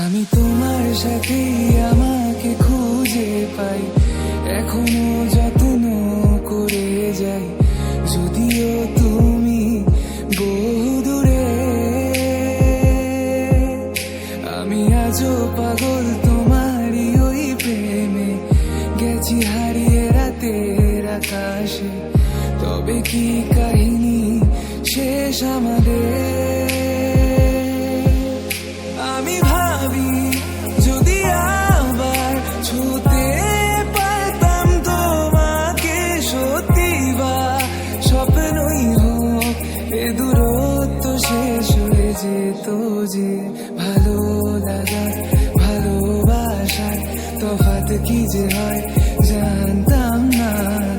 আমি তোমার সাথে আমাকে খুঁজে পাই, এখনো যত্ন করে যাই, যদিও তুমি বহু দূরে। আমি আজও পাগল তোমারই ওই প্রেমে, গেছি হারিয়ে রাতের আকাশে। তবে কি কাহিনী শেষ আমাদের? আমি ভাবি যদি আবার ছুঁতে পারতাম তোমাকে, সত্যি বা স্বপ্নই হোক এ দূরত্ব শেষ হয়ে যেত যে। ভালো লাগার ভালোবাসার তফাৎ কি যে হয় জানতাম না।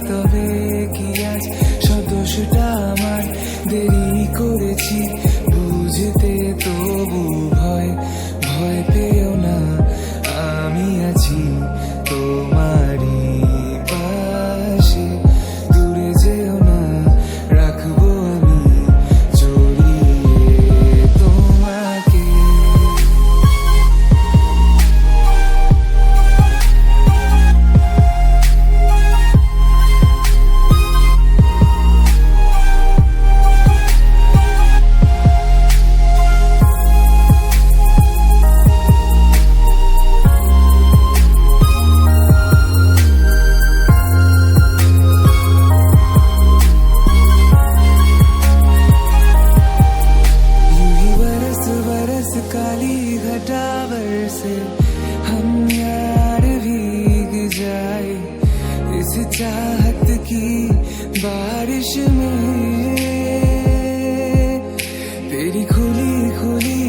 তবে কি আজ সব দোষটা আমার, দেরি করেছি বুঝতে, তবু ভয় ভয় পেও না, আমি আছি তোমারই পাশে। দূরে যেও না, রাখবো আমি জড়িয়ে তোমাকে। काली घटावर से हम यार भीग जाए इस चाहत की बारिश में। तेरी खुली खुली